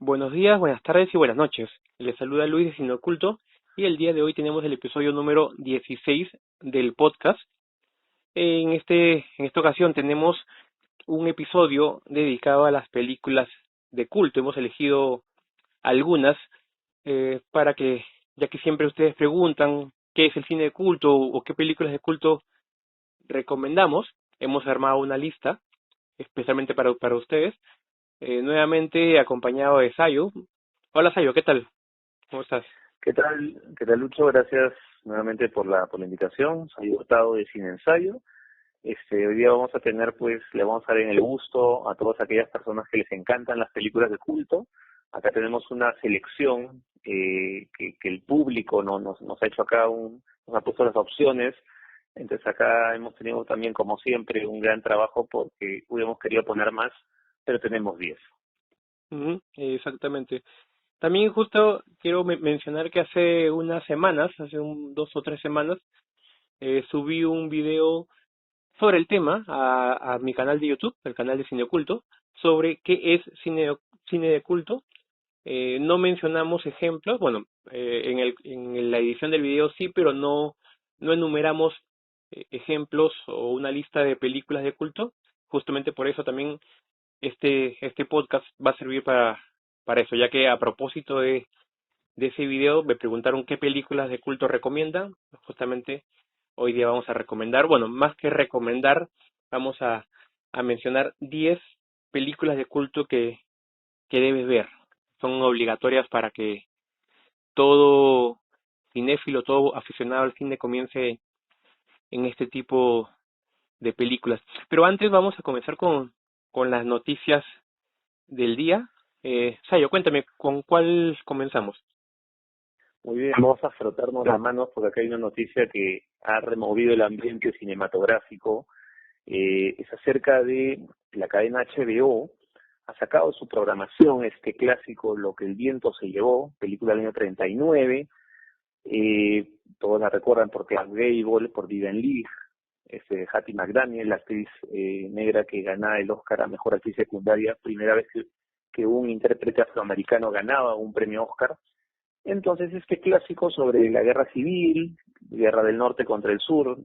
Buenos días, buenas tardes y buenas noches. Les saluda Luis de Cine Oculto y el día de hoy tenemos el episodio número 16 del podcast. En esta ocasión tenemos un episodio dedicado a las películas de culto. Hemos elegido algunas para que, ya que siempre ustedes preguntan qué es el cine de culto o qué películas de culto recomendamos, hemos armado una lista especialmente para ustedes. Nuevamente acompañado de Sayo. Hola Sayo, ¿qué tal? ¿Cómo estás? ¿Qué tal, Lucho? Gracias nuevamente por la invitación. Soy Hurtado de Sin Ensayo. Hoy día vamos a tener, pues, le vamos a dar en el gusto a todas aquellas personas que les encantan las películas de culto. Acá tenemos una selección que el público nos ha hecho acá, nos ha puesto las opciones. Entonces acá hemos tenido también, como siempre, un gran trabajo porque hubiéramos querido poner más, pero tenemos 10. Ujú, exactamente. También justo quiero mencionar que hace unas semanas, dos o tres semanas, subí un video sobre el tema a mi canal de YouTube, el canal de Cine Oculto, sobre qué es cine de culto. No mencionamos ejemplos, bueno, en la edición del video sí, pero no enumeramos ejemplos o una lista de películas de culto. Justamente por eso también este podcast va a servir para eso, ya que a propósito de ese video me preguntaron qué películas de culto recomiendan. Justamente hoy día vamos a recomendar, bueno, más que recomendar, vamos a mencionar 10 películas de culto que debes ver. Son obligatorias para que todo cinéfilo, todo aficionado al cine comience en este tipo de películas. Pero antes vamos a comenzar con las noticias del día. Sayo, cuéntame, ¿con cuál comenzamos? Muy bien, vamos a frotarnos las manos porque acá hay una noticia que ha removido el ambiente cinematográfico. Es acerca de la cadena HBO. Ha sacado su programación este clásico Lo que el viento se llevó, película del año 39. Todos la recuerdan por Clark Gable, por Vivian Leigh, Hattie McDaniel, la actriz negra que gana el Oscar a Mejor Actriz Secundaria, primera vez que un intérprete afroamericano ganaba un premio Oscar. Entonces, este clásico sobre la guerra civil, guerra del norte contra el sur,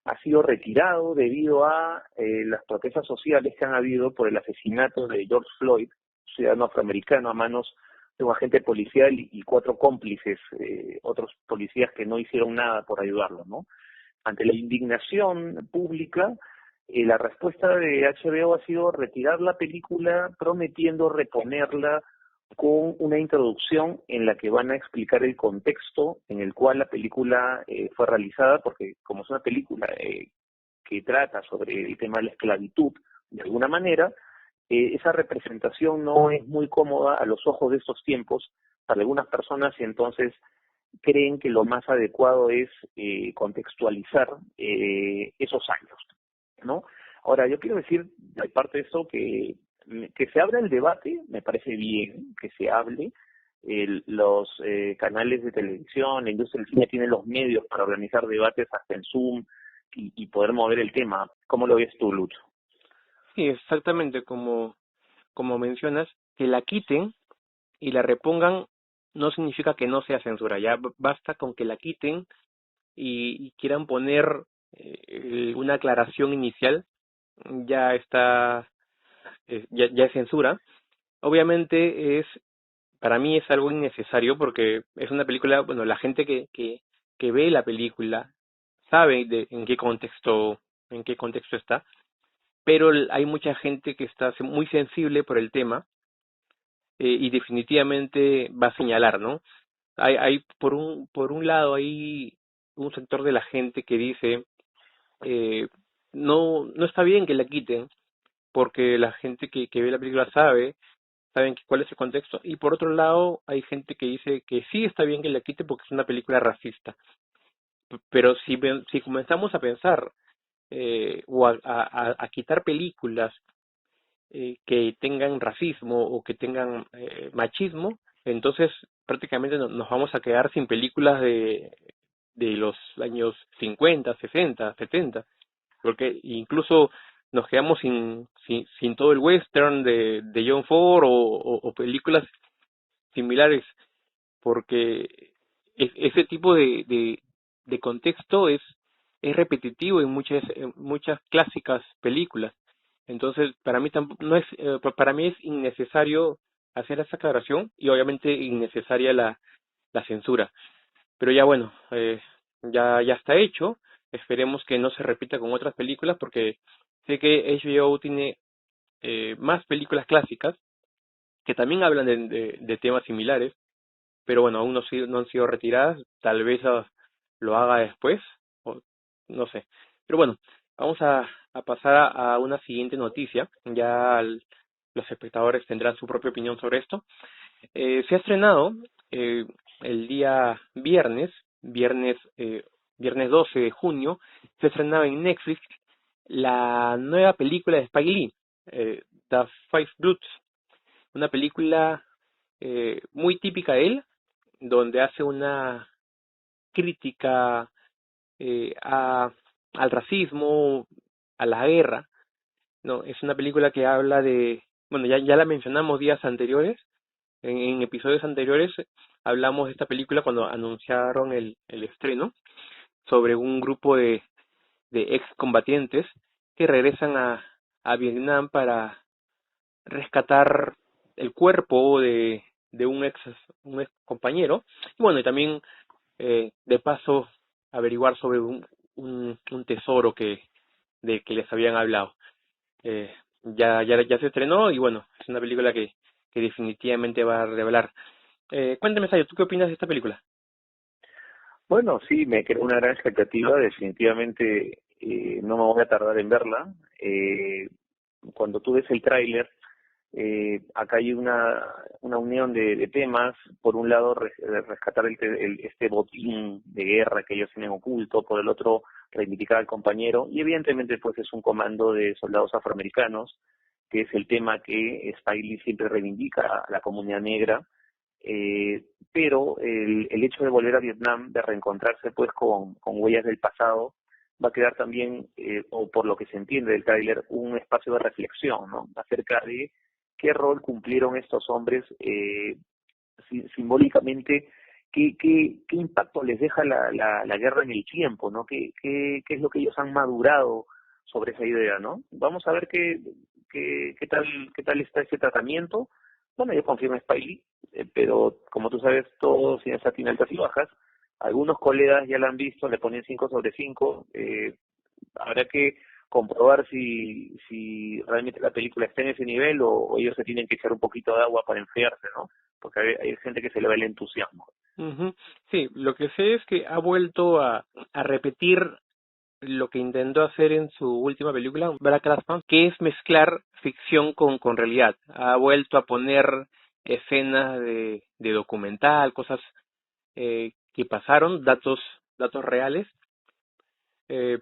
ha sido retirado debido a las protestas sociales que han habido por el asesinato de George Floyd, ciudadano afroamericano, a manos de un agente policial y 4 cómplices, otros policías que no hicieron nada por ayudarlo, ¿no? Ante la indignación pública, la respuesta de HBO ha sido retirar la película, prometiendo reponerla con una introducción en la que van a explicar el contexto en el cual la película fue realizada, porque como es una película que trata sobre el tema de la esclavitud, de alguna manera, esa representación no es muy cómoda a los ojos de estos tiempos para algunas personas, y entonces creen que lo más adecuado es contextualizar esos años, ¿no? Ahora, yo quiero decir, aparte de eso, que se abra el debate, me parece bien que se hable. Los canales de televisión, la industria del cine tienen los medios para organizar debates hasta en Zoom y poder mover el tema. ¿Cómo lo ves tú, Lucho? Sí, exactamente como mencionas, que la quiten y la repongan no significa que no sea censura, ya basta con que la quiten y quieran poner una aclaración inicial, ya está, ya es censura. Obviamente para mí es algo innecesario porque es una película, bueno, la gente que ve la película sabe en qué contexto está, pero hay mucha gente que está muy sensible por el tema y definitivamente va a señalar, ¿no? Hay por un lado hay un sector de la gente que dice eh, no está bien que la quiten porque la gente que ve la película saben cuál es el contexto, y por otro lado hay gente que dice que sí está bien que la quite porque es una película racista. Pero si comenzamos a pensar o a quitar películas que tengan racismo o que tengan machismo, entonces prácticamente nos vamos a quedar sin películas de los años 50, 60, 70, porque incluso nos quedamos sin todo el western de John Ford o películas similares, porque ese tipo de contexto es repetitivo en muchas clásicas películas. Entonces, para mí tampoco, no es, para mí es innecesario hacer esa aclaración y obviamente innecesaria la censura. Pero ya bueno, ya está hecho. Esperemos que no se repita con otras películas porque sé que HBO tiene más películas clásicas que también hablan de temas similares, pero bueno, aún no han sido retiradas. Tal vez lo haga después, o no sé. Pero bueno, vamos a pasar a una siguiente noticia. Los espectadores tendrán su propia opinión sobre esto. Se ha estrenado eh, el día viernes 12 de junio, se estrenaba en Netflix la nueva película de Spike Lee, The Five Bloods, una película muy típica de él, donde hace una crítica al racismo, a la guerra, ¿no? Es una película que habla bueno, ya la mencionamos días anteriores, en episodios anteriores hablamos de esta película cuando anunciaron el estreno, sobre un grupo de excombatientes que regresan a Vietnam para rescatar el cuerpo de un ex compañero, y bueno, y también de paso averiguar sobre un tesoro que les habían hablado. Ya se estrenó y bueno, es una película que definitivamente va a revelar. Cuéntame, Sayo, ¿tú qué opinas de esta película? Bueno, sí, me creó una gran expectativa. Definitivamente no me voy a tardar en verla. Cuando tú ves el tráiler, acá hay una unión de temas. Por un lado, rescatar este botín de guerra que ellos tienen oculto. Por el otro, reivindicar al compañero. Y evidentemente, pues es un comando de soldados afroamericanos, que es el tema que Spike Lee siempre reivindica a la comunidad negra. Pero el hecho de volver a Vietnam, de reencontrarse pues con huellas del pasado, va a quedar también, o por lo que se entiende del tráiler, un espacio de reflexión, ¿no? Acerca de qué rol cumplieron estos hombres simbólicamente, qué impacto les deja la guerra en el tiempo, ¿no? Qué es lo que ellos han madurado sobre esa idea, ¿no? Vamos a ver qué tal está ese tratamiento. Bueno, yo confío en Spiley, pero como tú sabes, todo ciencia tiene altas y bajas. Algunos colegas ya la han visto, le ponen 5 sobre 5. Habrá que comprobar si realmente la película está en ese nivel o ellos se tienen que echar un poquito de agua para enfriarse, ¿no? Porque hay gente que se le va el entusiasmo. Ujú. Sí, lo que sé es que ha vuelto a repetir lo que intentó hacer en su última película, Black Clansman, que es mezclar ficción con realidad. Ha vuelto a poner escenas de documental, cosas que pasaron, datos reales, eh,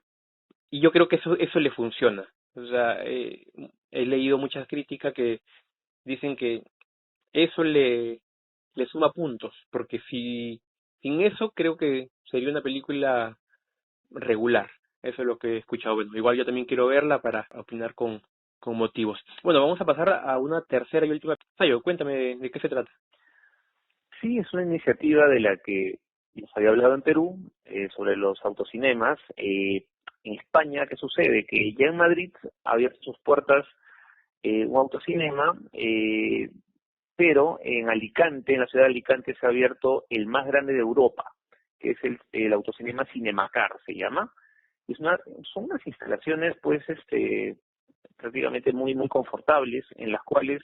y yo creo que eso le funciona. O sea, he leído muchas críticas que dicen que eso le suma puntos, porque sin eso creo que sería una película regular. Eso es lo que he escuchado. Bueno, igual yo también quiero verla para opinar con motivos. Bueno, vamos a pasar a una tercera y última. Sayo, cuéntame de qué se trata. Sí, es una iniciativa de la que nos había hablado en Perú, sobre los autocinemas. En España, ¿qué sucede? Que ya en Madrid ha abierto sus puertas un autocinema, pero en Alicante, en la ciudad de Alicante, se ha abierto el más grande de Europa, que es el autocinema Cinemacar, se llama. Son unas instalaciones, pues, prácticamente muy confortables, en las cuales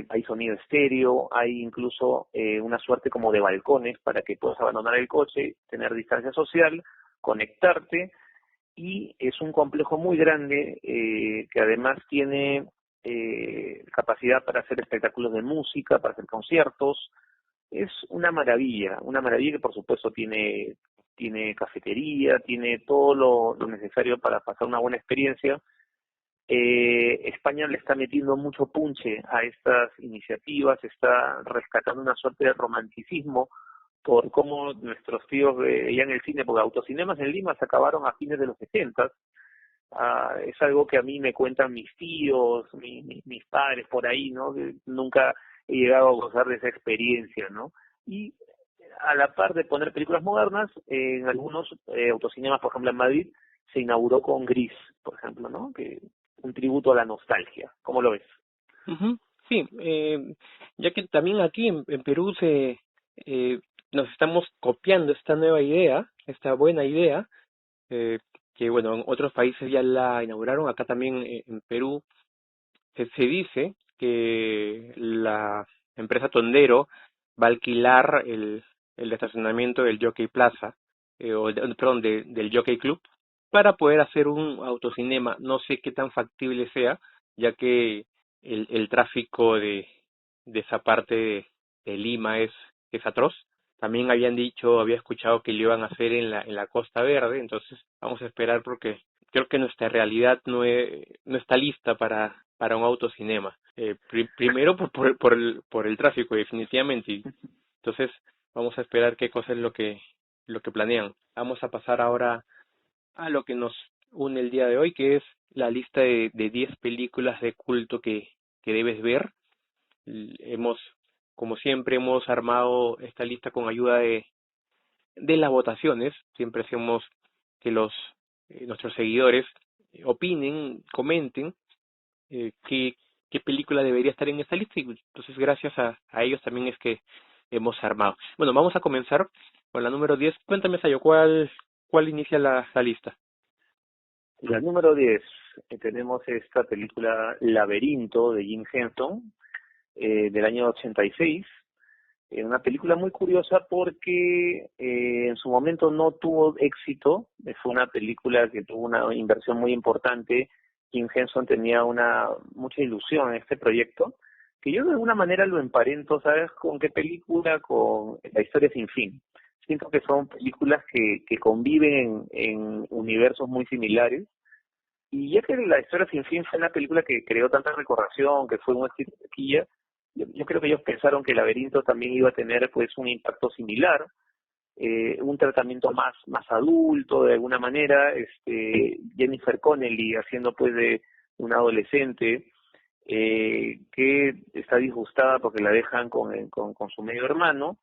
hay sonido estéreo, hay incluso una suerte como de balcones para que puedas abandonar el coche, tener distancia social, conectarte, y es un complejo muy grande que además tiene capacidad para hacer espectáculos de música, para hacer conciertos. Es una maravilla que por supuesto tiene cafetería, tiene todo lo necesario para pasar una buena experiencia. España le está metiendo mucho punche a estas iniciativas, está rescatando una suerte de romanticismo por cómo nuestros tíos veían el cine, porque autocinemas en Lima se acabaron a fines de los 60, Es algo que a mí me cuentan mis tíos, mis padres por ahí, ¿no? Que nunca he llegado a gozar de esa experiencia, ¿no? Y a la par de poner películas modernas, en algunos autocinemas, por ejemplo en Madrid, se inauguró con Gris, por ejemplo, ¿no? Que un tributo a la nostalgia. ¿Cómo lo ves? Ujú. Sí, ya que también aquí en Perú nos estamos copiando esta nueva idea, esta buena idea, eh, que bueno, en otros países ya la inauguraron, acá también en Perú se dice que la empresa Tondero va a alquilar el estacionamiento del Jockey Plaza, perdón, del Jockey Club, para poder hacer un autocinema. No sé qué tan factible sea, ya que el tráfico de esa parte de Lima es atroz. También había escuchado que lo iban a hacer en la Costa Verde, entonces vamos a esperar porque creo que nuestra realidad no está lista para un autocinema. Primero por el tráfico, definitivamente. Entonces, vamos a esperar qué cosa es lo que planean. Vamos a pasar ahora a lo que nos une el día de hoy, que es la lista de 10 películas de culto que debes ver. Hemos, como siempre, hemos armado esta lista con ayuda de las votaciones. Siempre hacemos que nuestros seguidores opinen, comenten qué, qué película debería estar en esta lista y entonces gracias a ellos también es que hemos armado. Bueno, vamos a comenzar con la número 10. Cuéntame, Sayo, ¿cuál inicia la lista? La número 10, tenemos esta película Laberinto de Jim Henson, del año 86. Una película muy curiosa porque en su momento no tuvo éxito. Fue una película que tuvo una inversión muy importante. Jim Henson tenía mucha ilusión en este proyecto, que yo de alguna manera lo emparento, ¿sabes? ¿Con qué película? Con La historia sin fin. Siento que son películas que conviven en universos muy similares. Y ya que La historia sin fin fue una película que creó tanta recordación, que fue un éxito de taquilla, yo creo que ellos pensaron que Laberinto también iba a tener pues un impacto similar, un tratamiento más adulto de alguna manera, Jennifer Connelly haciendo pues de una adolescente que está disgustada porque la dejan con su medio hermano,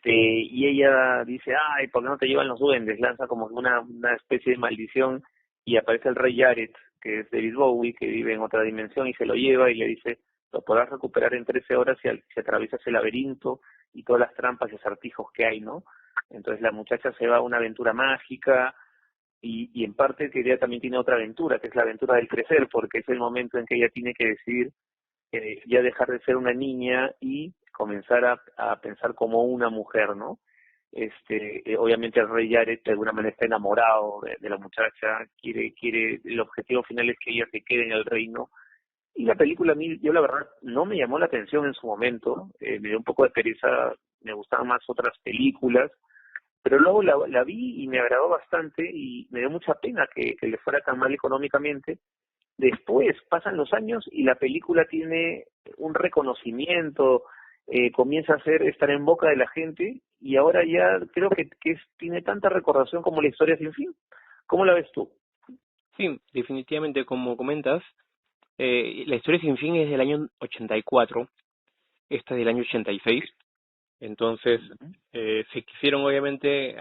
y ella dice, ay, ¿por qué no te llevan los duendes? Lanza como una especie de maldición y aparece el rey Jared, que es David Bowie, que vive en otra dimensión y se lo lleva y le dice, lo podrás recuperar en 13 horas si atraviesas el laberinto y todas las trampas y acertijos que hay, ¿no? Entonces la muchacha se va a una aventura mágica y en parte que ella también tiene otra aventura, que es la aventura del crecer, porque es el momento en que ella tiene que decidir ya dejar de ser una niña y comenzar a pensar como una mujer, ¿no? Obviamente el rey Jared de alguna manera está enamorado de la muchacha, el objetivo final es que ella se quede en el reino. Y la película a mí, yo la verdad, no me llamó la atención en su momento, me dio un poco de pereza, me gustaban más otras películas, pero luego la vi y me agradó bastante y me dio mucha pena que le fuera tan mal económicamente. Después pasan los años y la película tiene un reconocimiento, comienza a estar en boca de la gente y ahora ya creo que tiene tanta recordación como La historia sin fin. ¿Cómo la ves tú? Sí, definitivamente, como comentas, la historia sin fin es del año 84, esta es del año 86, entonces se quisieron obviamente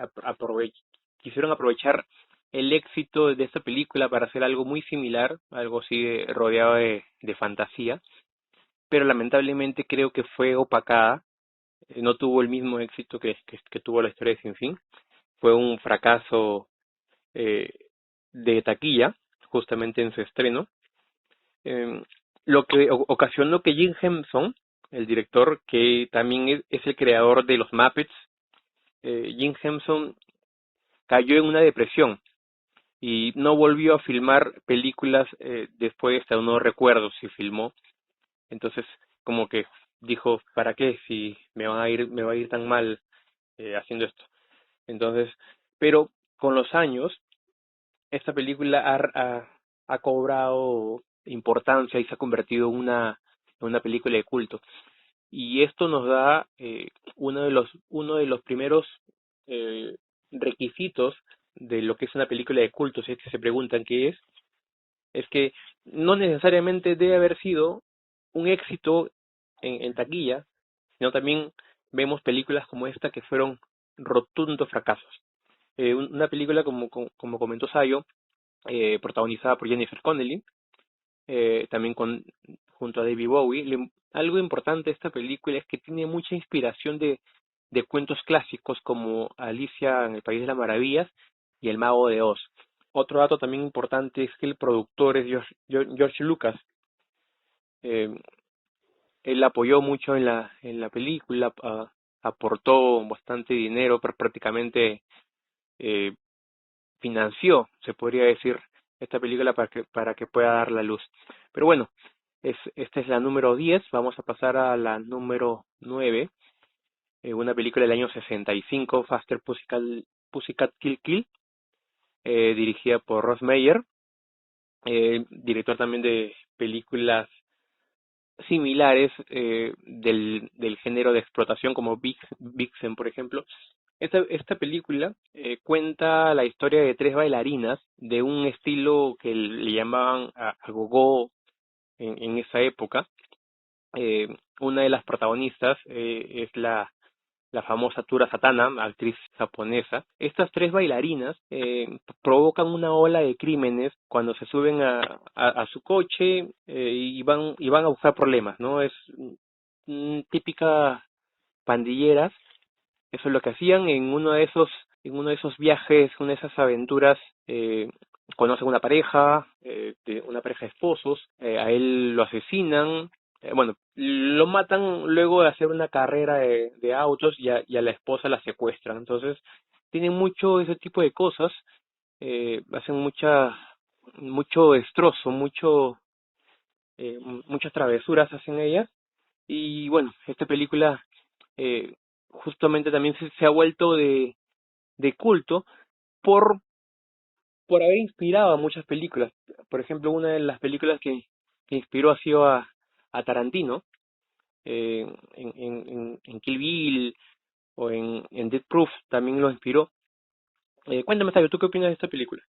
quisieron aprovechar el éxito de esta película para hacer algo muy similar, algo así rodeado de fantasía, pero lamentablemente creo que fue opacada, no tuvo el mismo éxito que tuvo la historia de Sin Fin, fue un fracaso eh, de taquilla, justamente en su estreno, eh, lo que ocasionó que Jim Henson, el director que también es el creador de los Muppets, Jim Henson cayó en una depresión y no volvió a filmar películas después, hasta no recuerdo si filmó. Entonces, como que dijo, ¿para qué si me va a ir tan mal haciendo esto? Entonces, pero con los años, esta película ha cobrado importancia y se ha convertido en una película de culto. Y esto nos da uno de los primeros eh, requisitos de lo que es una película de culto, si es que se preguntan qué es que no necesariamente debe haber sido un éxito en taquilla, sino también vemos películas como esta que fueron rotundos fracasos. Una película como comentó Sayo, protagonizada por Jennifer Connelly, también junto a David Bowie. Algo importante de esta película es que tiene mucha inspiración de cuentos clásicos como Alicia en el País de las Maravillas y El Mago de Oz. Otro dato también importante es que el productor es George Lucas. Eh, Él apoyó mucho en la película, aportó bastante dinero, pero prácticamente eh, financió, se podría decir, esta película para que pueda dar la luz. Pero bueno, esta es la número 10. Vamos a pasar a la número 9, una película del año 65, Faster Pussycat Kill Kill, dirigida por Ross Meyer, director también de películas similares del género de explotación como Vixen, por ejemplo. Esta película cuenta la historia de tres bailarinas de un estilo que le llamaban a gogo en esa época. Una de las protagonistas es la famosa Tura Satana, actriz japonesa. Estas tres bailarinas provocan una ola de crímenes cuando se suben a su coche y van a buscar problemas, ¿no? Es típica pandilleras. Eso es lo que hacían en uno de esos viajes, una de esas aventuras. Conocen una pareja de esposos, a él lo asesinan, bueno, lo matan luego de hacer una carrera de autos y a la esposa la secuestran. Entonces, tienen mucho ese tipo de cosas, hacen mucho destrozo, muchas travesuras hacen ellas. Y bueno, esta película justamente también se ha vuelto de culto por, por haber inspirado a muchas películas. Por ejemplo, una de las películas que inspiró ha sido a Tarantino, en Kill Bill o en Death Proof también lo inspiró. Cuéntame, Tayo, ¿tú qué opinas de esta película?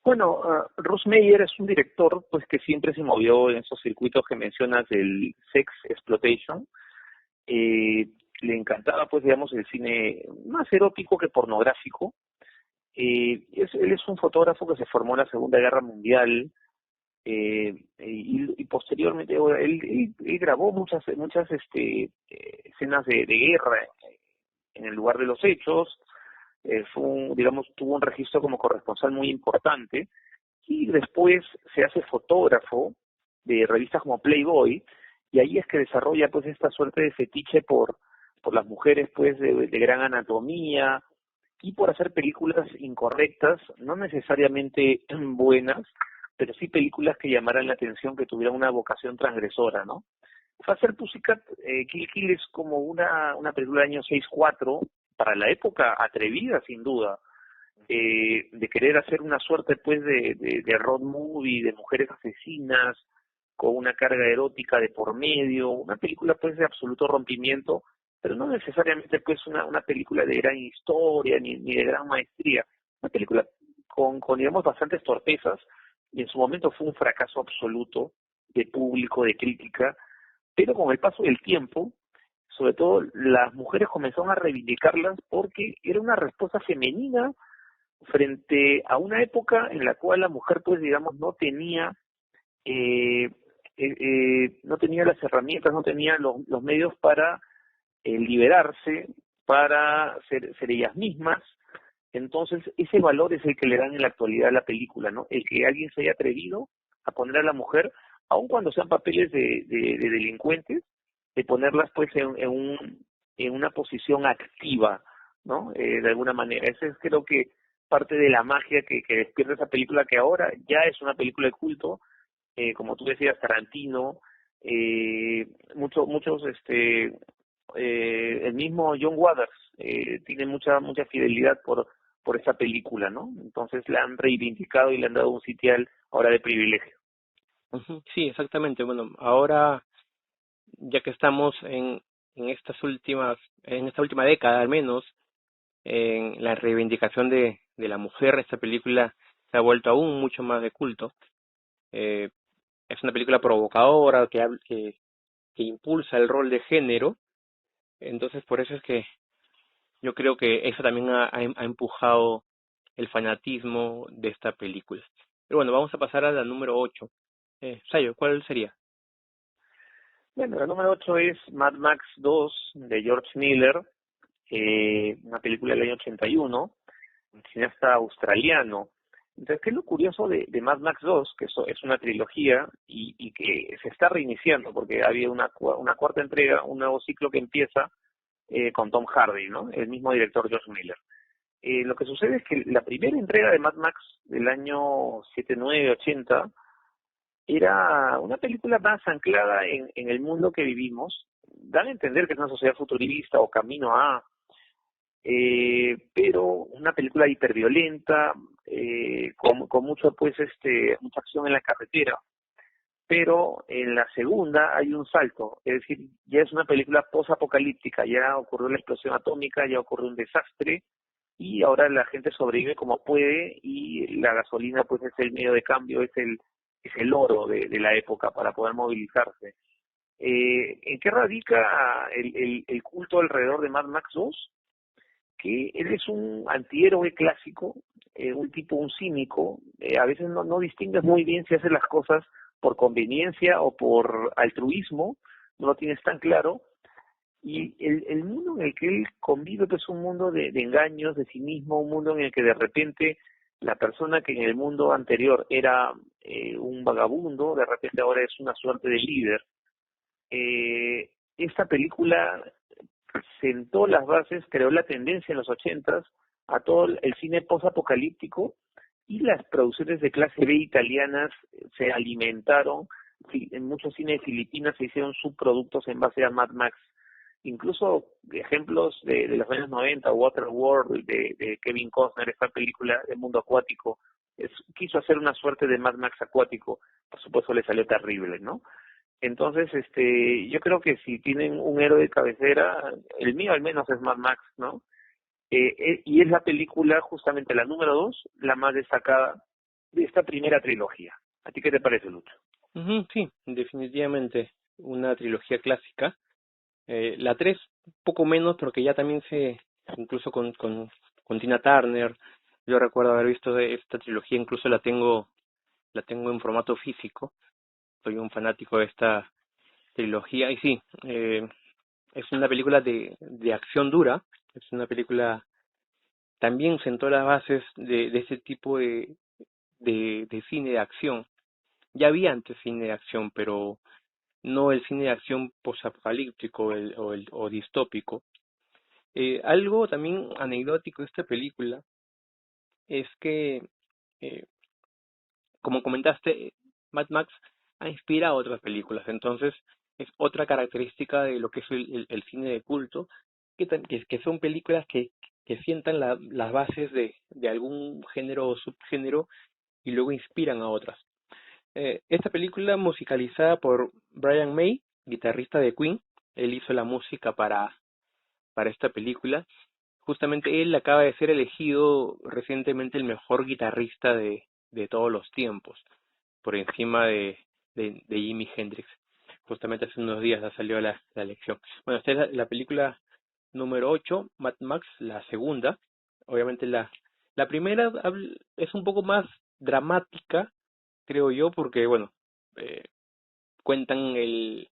Bueno, Russ Meyer es un director pues que siempre se movió en esos circuitos que mencionas del sex exploitation. Le encantaba pues digamos el cine más erótico que pornográfico. Él es un fotógrafo que se formó en la Segunda Guerra Mundial, y posteriormente bueno, él grabó muchas escenas de guerra en el lugar de los hechos. Digamos, tuvo un registro como corresponsal muy importante, y después se hace fotógrafo de revistas como Playboy, y ahí es que desarrolla pues esta suerte de fetiche por las mujeres pues de gran anatomía, y por hacer películas incorrectas, no necesariamente buenas, pero sí películas que llamaran la atención, que tuvieran una vocación transgresora, ¿no? Faster Pussycat Kill Kill es como una película del año 64, para la época atrevida sin duda, de querer hacer una suerte pues de road movie, de mujeres asesinas, con una carga erótica de por medio, una película pues de absoluto rompimiento, pero no necesariamente pues una película de gran historia ni de gran maestría, una película con digamos bastantes torpezas, y en su momento fue un fracaso absoluto de público, de crítica, pero con el paso del tiempo, sobre todo las mujeres comenzaron a reivindicarlas porque era una respuesta femenina frente a una época en la cual la mujer pues digamos eh, no tenía las herramientas, no tenía los medios para liberarse, para ser ellas mismas. Entonces ese valor es el que le dan en la actualidad a la película, ¿no? El que alguien se haya atrevido a poner a la mujer, aun cuando sean papeles de delincuentes, de ponerlas pues en una posición activa, ¿no? De alguna manera. Ese es creo que parte de la magia que despierta esa película, que ahora ya es una película de culto, como tú decías, Tarantino, muchos, el mismo John Waters tiene mucha fidelidad por esa película, ¿no? Entonces la han reivindicado y le han dado un sitial ahora de privilegio. Ujú, sí, exactamente. Bueno, ahora ya que estamos en esta última década al menos, en la reivindicación de la mujer. Esta película se ha vuelto aún mucho más de culto. Eh, es una película provocadora que impulsa el rol de género. Entonces, por eso es que yo creo que eso también ha empujado el fanatismo de esta película. Pero bueno, vamos a pasar a la número 8. Sayo, ¿cuál sería? Bueno, la número 8 es Mad Max 2 de George Miller, una película del año 81, un cineasta australiano. Entonces, ¿qué es lo curioso de Mad Max 2? Que eso es una trilogía y que se está reiniciando porque había una cuarta entrega, un nuevo ciclo que empieza con Tom Hardy, ¿no? El mismo director George Miller. Lo que sucede es que la primera entrega de Mad Max del año 79-80 era una película más anclada en el mundo que vivimos. Dan a entender que es una sociedad futurista o camino a, pero una película hiperviolenta, con mucho, pues, mucha acción en la carretera. Pero en la segunda hay un salto, es decir, ya es una película post-apocalíptica, ya ocurrió la explosión atómica, ya ocurrió un desastre, y ahora la gente sobrevive como puede, y la gasolina pues es el medio de cambio, es el oro de la época para poder movilizarse. ¿En qué radica el culto alrededor de Mad Max 2? Que él es un antihéroe clásico, un tipo, un cínico, a veces no distingues muy bien si hace las cosas por conveniencia o por altruismo, no lo tienes tan claro, y el mundo en el que él convive pues, es un mundo de engaños, de cinismo, un mundo en el que de repente la persona que en el mundo anterior era un vagabundo, de repente ahora es una suerte de líder. Esta película sentó las bases, creó la tendencia en los 80s a todo el cine post-apocalíptico, y las producciones de clase B italianas se alimentaron. En muchos cines de Filipinas se hicieron subproductos en base a Mad Max. Incluso ejemplos de los años 90, Waterworld, de Kevin Costner, esta película de mundo acuático, quiso hacer una suerte de Mad Max acuático. Por supuesto le salió terrible, ¿no? Entonces, yo creo que si tienen un héroe de cabecera, el mío al menos es Mad Max, ¿no? Y es la película, justamente la número 2, la más destacada de esta primera trilogía. ¿A ti qué te parece, Lucho? Sí, definitivamente una trilogía clásica. La 3 poco menos, porque ya también incluso con Tina Turner, yo recuerdo haber visto esta trilogía, incluso la tengo en formato físico. Soy un fanático de esta trilogía y sí, es una película de acción dura, es una película, también sentó las bases de ese tipo de cine de acción. Ya había antes cine de acción, pero no el cine de acción posapocalíptico o distópico. Algo también anecdótico de esta película es que, eh, como comentaste, Mad Max ha inspirado otras películas, entonces es otra característica de lo que es el cine de culto, que son películas que sientan las bases de algún género o subgénero y luego inspiran a otras. Esta película musicalizada por Brian May, guitarrista de Queen, él hizo la música para esta película. Justamente él acaba de ser elegido recientemente el mejor guitarrista de todos los tiempos, por encima de Jimi Hendrix. Justamente hace unos días ha salido la elección. Bueno, esta es la película número 8, Mad Max, la segunda. Obviamente la primera es un poco más dramática, creo yo, porque, bueno, eh, cuentan el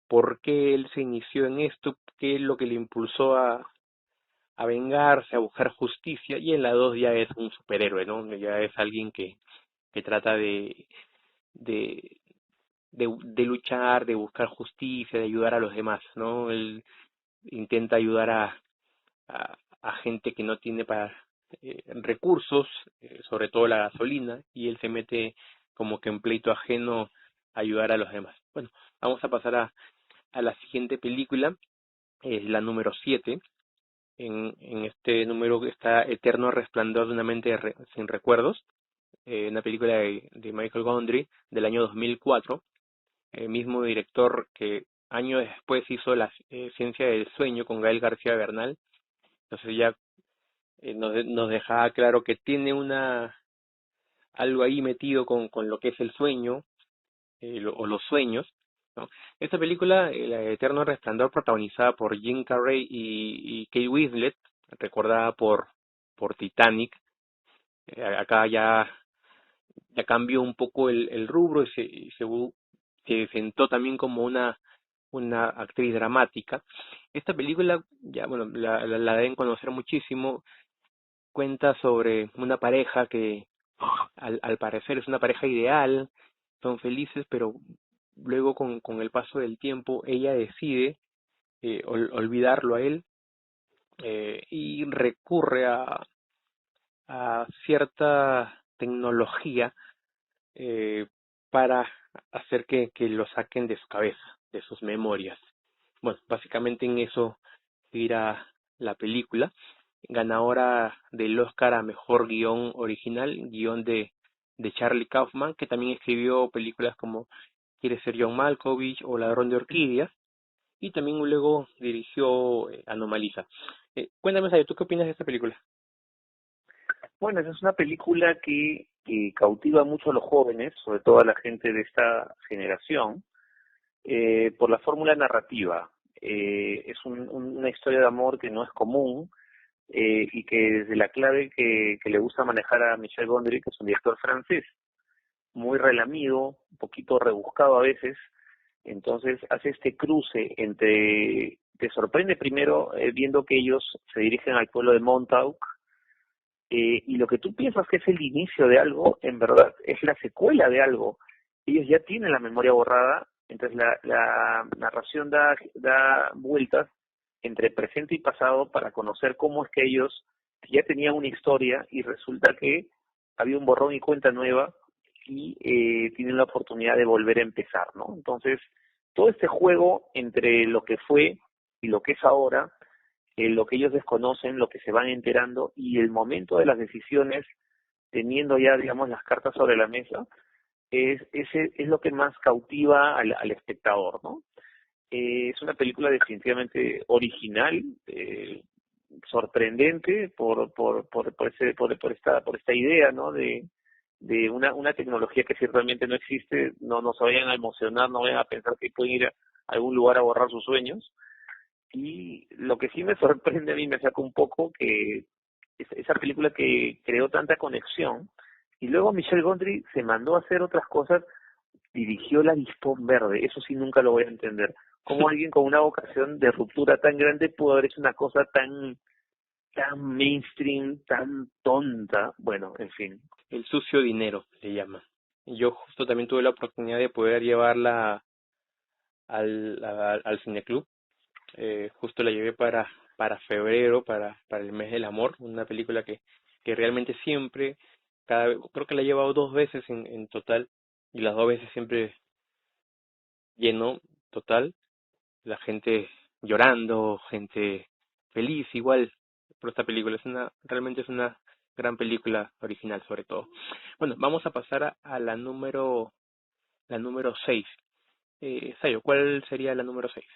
por qué él se inició en esto, qué es lo que le impulsó a vengarse, a buscar justicia, y en la 2 ya es un superhéroe, ¿no? Ya es alguien que trata de, de luchar, de buscar justicia, de ayudar a los demás, ¿no? Él intenta ayudar a gente que no tiene para recursos, sobre todo la gasolina, y él se mete como que en pleito ajeno a ayudar a los demás. Bueno, vamos a pasar a la siguiente película, es la número 7. En este número está Eterno Resplandor de una mente sin recuerdos, una película de Michael Gondry del año 2004, el mismo director que años después hizo la Ciencia del Sueño con Gael García Bernal. Entonces ya nos dejaba claro que tiene algo ahí metido con lo que es el sueño, o los sueños, ¿no? Esta película, El Eterno Resplandor, protagonizada por Jim Carrey y Kate Winslet, recordada por Titanic. Acá ya cambió un poco el rubro se sentó también como una actriz dramática. Esta película, ya bueno, la deben conocer muchísimo. Cuenta sobre una pareja que al parecer es una pareja ideal, son felices, pero luego con el paso del tiempo ella decide olvidarlo a él, y recurre a cierta tecnología, eh, para hacer que lo saquen de su cabeza, de sus memorias. Bueno, básicamente en eso gira la película, ganadora del Oscar a Mejor Guión Original, guión de Charlie Kaufman, que también escribió películas como Quiere ser John Malkovich o Ladrón de Orquídeas, y también luego dirigió Anomalisa. Cuéntame, Sayo, ¿tú qué opinas de esta película? Bueno, esa es una película que cautiva mucho a los jóvenes, sobre todo a la gente de esta generación, por la fórmula narrativa. Es una historia de amor que no es común, y que desde la clave que le gusta manejar a Michel Gondry, que es un director francés, muy relamido, un poquito rebuscado a veces, entonces hace este cruce entre, te sorprende primero viendo que ellos se dirigen al pueblo de Montauk, y lo que tú piensas que es el inicio de algo, en verdad es la secuela de algo. Ellos ya tienen la memoria borrada, entonces la narración da vueltas entre presente y pasado para conocer cómo es que ellos ya tenían una historia y resulta que había un borrón y cuenta nueva y tienen la oportunidad de volver a empezar, ¿no? Entonces, todo este juego entre lo que fue y lo que es ahora, lo que ellos desconocen, lo que se van enterando y el momento de las decisiones, teniendo ya, digamos, las cartas sobre la mesa, es lo que más cautiva al espectador, ¿no? Es una película definitivamente original, sorprendente por esta idea, ¿no? De una tecnología que ciertamente no existe, no se vayan a emocionar, no vayan a pensar que pueden ir a algún lugar a borrar sus sueños. Y lo que sí me sorprende a mí, me saca un poco, que esa película que creó tanta conexión, y luego Michel Gondry se mandó a hacer otras cosas, dirigió La Dispón Verde, eso sí nunca lo voy a entender. ¿Cómo alguien con una vocación de ruptura tan grande pudo haber hecho una cosa tan mainstream, tan tonta? Bueno, en fin. El sucio dinero le llama. Yo justo también tuve la oportunidad de poder llevarla al cineclub. Justo la llevé para febrero, para el mes del amor, una película que realmente siempre, creo que la he llevado 2 veces en total, y las 2 veces siempre lleno total, la gente llorando, gente feliz igual por esta película. Realmente es una gran película original sobre todo. Bueno, vamos a pasar a la número 6. Sayo, ¿cuál sería la número 6?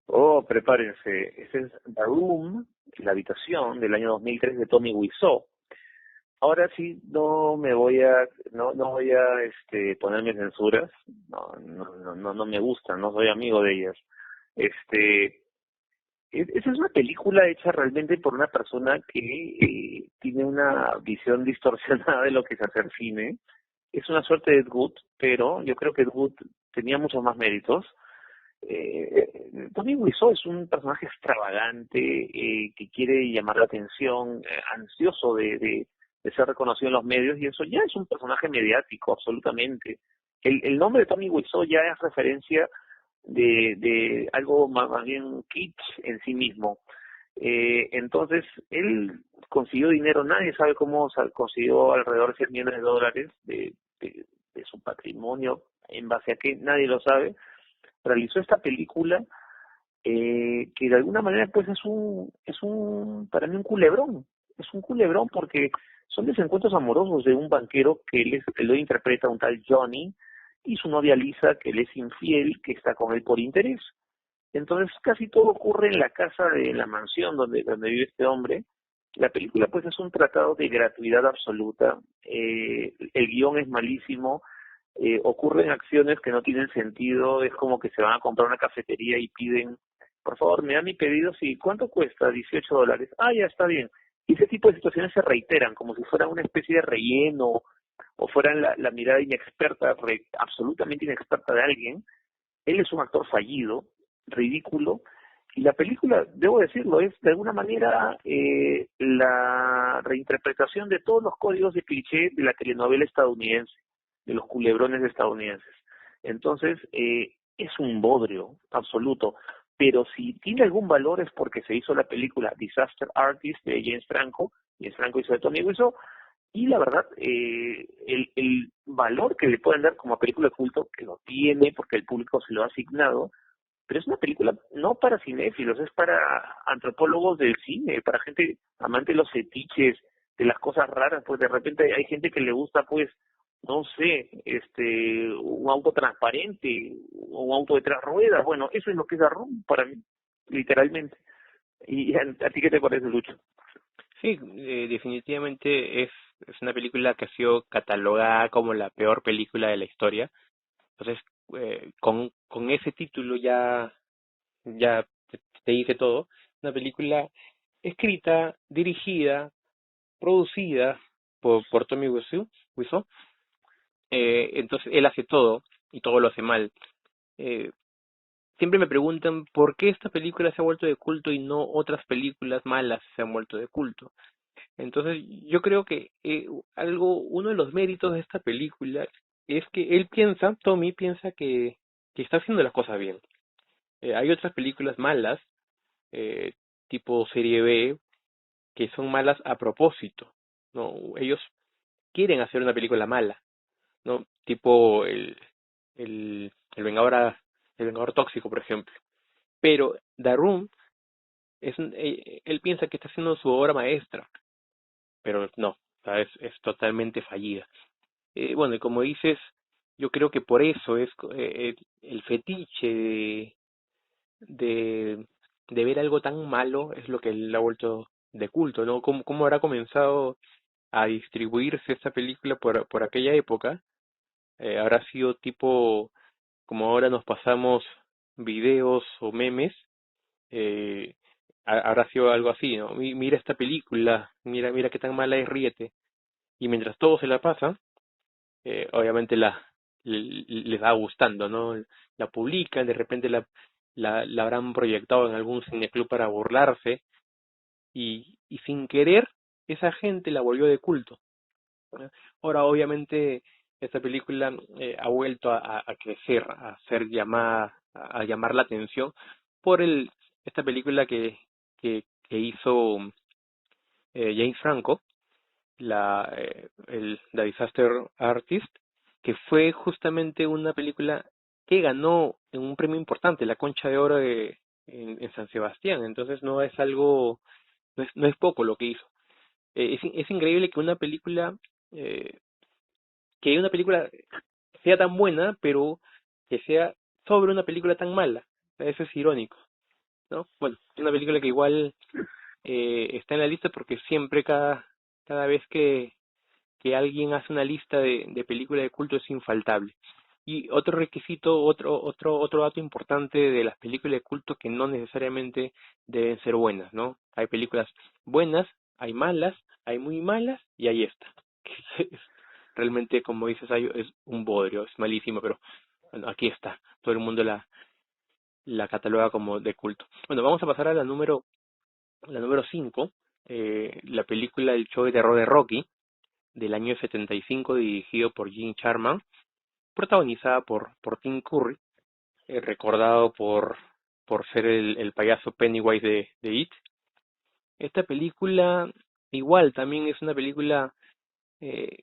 Oh, prepárense. Ese es The Room, La Habitación, del año 2003 de Tommy Wiseau. Ahora sí no voy a ponerme censuras, no me gustan, no soy amigo de ellas. Este, esa es una película hecha realmente por una persona que tiene una visión distorsionada de lo que es hacer cine. Es una suerte de Ed Wood, pero yo creo que Ed Wood tenía muchos más méritos. Tommy Wiseau es un personaje extravagante, que quiere llamar la atención, ansioso de ser reconocido en los medios, y eso ya es un personaje mediático, absolutamente. El nombre de Tommy Wiseau ya es referencia de algo más bien kitsch en sí mismo. Entonces, él consiguió dinero, nadie sabe cómo consiguió alrededor de 100 millones de dólares de su patrimonio, en base a qué, nadie lo sabe. Realizó esta película, que de alguna manera pues para mí es un culebrón porque son desencuentros amorosos de un banquero que él lo interpreta un tal Johnny, y su novia Lisa, que él es infiel, que está con él por interés. Entonces casi todo ocurre en la casa de la mansión donde vive este hombre, La película pues es un tratado de gratuidad absoluta, el guión es malísimo, ocurren acciones que no tienen sentido, es como que se van a comprar una cafetería y piden, por favor, me da mi pedido, sí, ¿cuánto cuesta? $18. Ah, ya está bien. Y ese tipo de situaciones se reiteran, como si fueran una especie de relleno o fueran la mirada inexperta, absolutamente inexperta de alguien. Él es un actor fallido, ridículo, y la película, debo decirlo, es de alguna manera la reinterpretación de todos los códigos de cliché de la telenovela estadounidense, de los culebrones estadounidenses. Entonces, es un bodrio absoluto, pero si tiene algún valor es porque se hizo la película Disaster Artist de James Franco. James Franco hizo de Tony Wiseau, y la verdad, el valor que le pueden dar como película de culto, que lo tiene porque el público se lo ha asignado, pero es una película no para cinéfilos, es para antropólogos del cine, para gente amante de los fetiches, de las cosas raras. Pues de repente hay gente que le gusta, pues, no sé, un auto transparente, un auto de 3 ruedas. Bueno, eso es lo que es Room para mí, literalmente. ¿Y a ti qué te parece, Lucho? Sí, definitivamente es una película que ha sido catalogada como la peor película de la historia. Entonces, con ese título ya te dice todo. Una película escrita, dirigida, producida por Tommy Wiseau. Entonces, él hace todo y todo lo hace mal. Eh, Siempre me preguntan por qué esta película se ha vuelto de culto y no otras películas malas se han vuelto de culto. Entonces, yo creo que uno de los méritos de esta película es que Tommy piensa que está haciendo las cosas bien. Hay otras películas malas, eh, tipo serie B, que son malas a propósito, ¿no? Ellos quieren hacer una película mala, ¿no? Tipo el el Vengador Tóxico, por ejemplo. Pero The Room, él piensa que está haciendo su obra maestra, pero no, o sea, es totalmente fallida. Bueno, y como dices, yo creo que por eso el fetiche de, de ver algo tan malo es lo que le ha vuelto de culto, ¿no? ¿Cómo habrá comenzado a distribuirse esta película por aquella época? Habrá sido tipo, como ahora nos pasamos videos o memes, eh, habrá sido algo así, ¿no? Mira esta película, mira qué tan mala es, ríete. Y mientras todos se la pasan, obviamente les va gustando, ¿no? La publican, de repente la habrán proyectado en algún cineclub para burlarse y sin querer esa gente la volvió de culto, ¿no? Ahora, obviamente, esta película ha vuelto a crecer, a ser llamada, a llamar la atención por esta película que hizo James Franco, The Disaster Artist, que fue justamente una película que ganó un premio importante, la Concha de Oro en San Sebastián. Entonces no es poco lo que hizo. Es increíble eh, que una película sea tan buena, pero que sea sobre una película tan mala. Eso es irónico, ¿no? Bueno, una película que igual está en la lista porque siempre cada vez que alguien hace una lista de películas de culto es infaltable. Y otro requisito, otro dato importante de las películas de culto que no necesariamente deben ser buenas, ¿no? Hay películas buenas, hay malas, hay muy malas y hay esta. Realmente, como dices, es un bodrio, es malísimo, pero bueno, aquí está. Todo el mundo la cataloga como de culto. Bueno, vamos a pasar a la número 5, la película El show de terror de Rocky, del año 75, dirigido por Jim Sharman, protagonizada por Tim Curry, recordado por ser el payaso Pennywise de It. Esta película igual también es una película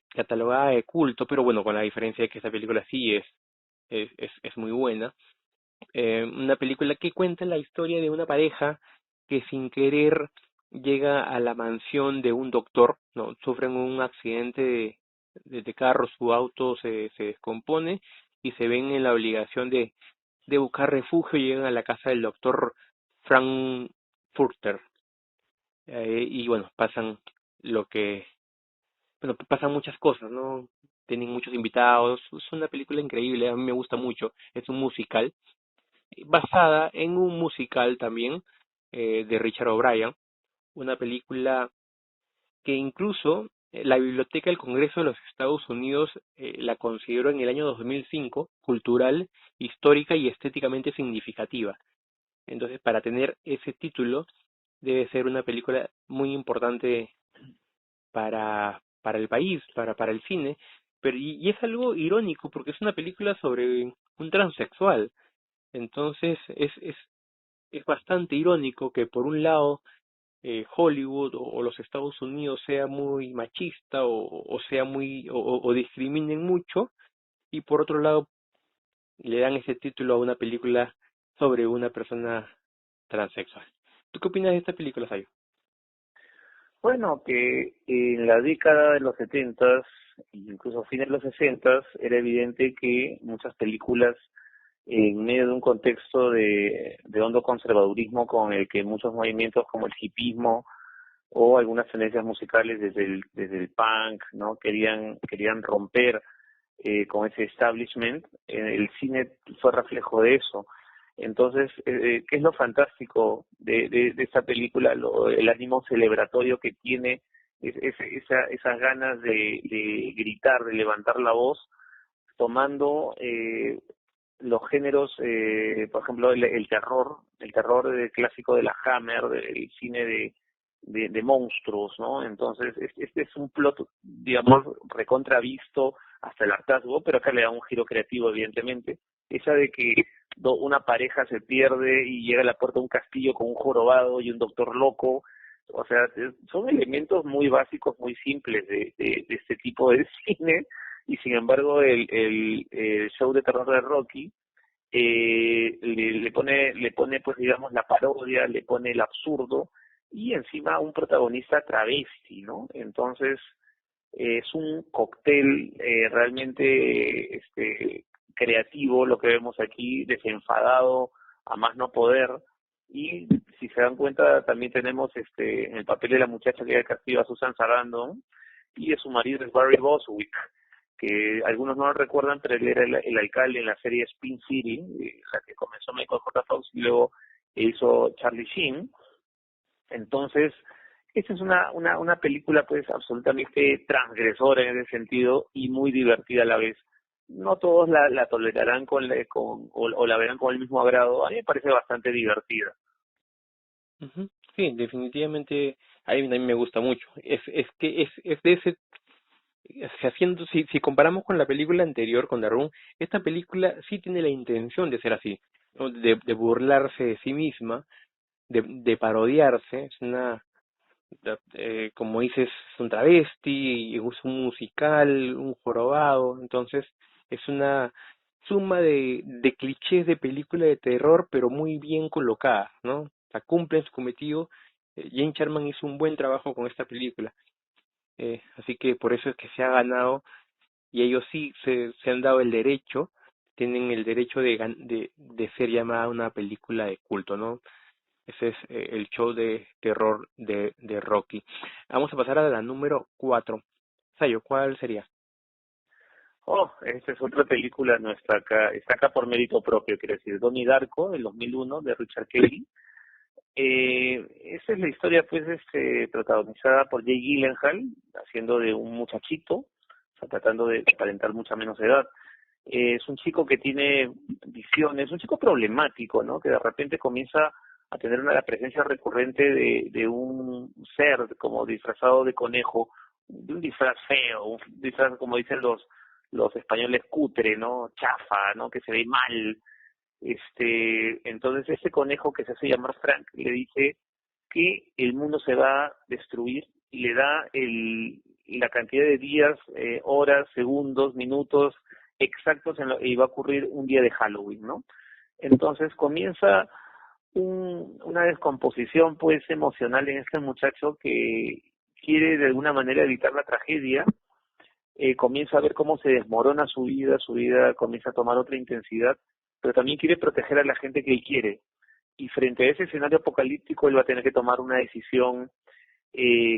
catalogada de culto, pero bueno, con la diferencia de que esta película sí es muy buena. Una película que cuenta la historia de una pareja que sin querer llega a la mansión de un doctor, ¿no? Sufren un accidente de carro, su auto se descompone y se ven en la obligación de buscar refugio y llegan a la casa del doctor Frankfurter. y bueno, pasan lo que, bueno, pasan muchas cosas, ¿no? Tienen muchos invitados, es una película increíble, a mí me gusta mucho, es un musical, basada en un musical también de Richard O'Brien, una película que incluso la Biblioteca del Congreso de los Estados Unidos la consideró en el año 2005 cultural, histórica y estéticamente significativa. Entonces, para tener ese título, debe ser una película muy importante para el país, para el cine, pero y es algo irónico porque es una película sobre un transexual. Entonces, es bastante irónico que por un lado Hollywood o los Estados Unidos sea muy machista o sea muy o discriminen mucho y por otro lado le dan ese título a una película sobre una persona transexual. ¿Tú qué opinas de esta película, Sayo? Bueno, que en la década de los 70, incluso fines de los 60, era evidente que muchas películas en medio de un contexto de hondo conservadurismo con el que muchos movimientos como el hipismo o algunas tendencias musicales desde el punk, ¿no? Querían romper con ese establishment. El cine fue reflejo de eso. Entonces, ¿qué es lo fantástico de esta película? El ánimo celebratorio que tiene, esas ganas de gritar, de levantar la voz, tomando los géneros, por ejemplo, el terror clásico de la Hammer, del cine de monstruos, ¿no? Entonces, este es un plot, digamos, recontravisto hasta el hartazgo, pero acá le da un giro creativo, evidentemente. Esa de que una pareja se pierde y llega a la puerta de un castillo con un jorobado y un doctor loco, o sea, son elementos muy básicos, muy simples de este tipo de cine, y sin embargo el show de terror de Rocky le pone pues digamos la parodia, le pone el absurdo y encima un protagonista travesti, ¿no? Entonces es un cóctel realmente creativo lo que vemos aquí, desenfadado a más no poder. Y si se dan cuenta también tenemos en el papel de la muchacha que castiga a Susan Sarandon y de su marido es Barry Bostwick, que algunos no lo recuerdan, pero él era el alcalde en la serie Spin City, la que comenzó Michael J. Fox y luego hizo Charlie Sheen. Entonces, esta es una película pues absolutamente transgresora en ese sentido y muy divertida a la vez. No todos la tolerarán o la verán con el mismo agrado. A mí me parece bastante divertida. Ujú. Sí, definitivamente a mí también me gusta mucho. Es de ese, haciendo, si comparamos con la película anterior, con The Room, esta película sí tiene la intención de ser así, ¿no? De burlarse de sí misma, de parodiarse, es una, como dices, es un travesti, es un musical, un jorobado, entonces es una suma de clichés de película de terror, pero muy bien colocadas, ¿no? O sea, cumplen su cometido. Jane Sherman hizo un buen trabajo con esta película, así que por eso es que se ha ganado y ellos sí se han dado el derecho, tienen el derecho de ser llamada una película de culto, ¿no? Ese es el show de terror de Rocky. Vamos a pasar a la número 4. Sayo, ¿cuál sería? Oh, esta es otra película nuestra acá, está acá por mérito propio, quiero decir, Donnie Darko, del 2001, de Richard Kelly. Esa es la historia, pues, protagonizada por Jake Gyllenhaal, haciendo de un muchachito, o sea, tratando de aparentar mucha menos edad. Es un chico que tiene visiones, un chico problemático, ¿no? Que de repente comienza a tener la presencia recurrente de un ser como disfrazado de conejo, de un disfraz feo, un disfraz, como dicen los españoles, cutre, ¿no? Chafa, ¿no? Que se ve mal. Entonces ese conejo que se hace llamar Frank le dice que el mundo se va a destruir y le da la cantidad de días, horas, segundos, minutos exactos y va a ocurrir un día de Halloween, ¿no? Entonces comienza una descomposición pues emocional en este muchacho que quiere de alguna manera evitar la tragedia. Comienza a ver cómo se desmorona su vida comienza a tomar otra intensidad, pero también quiere proteger a la gente que él quiere. Y frente a ese escenario apocalíptico, él va a tener que tomar una decisión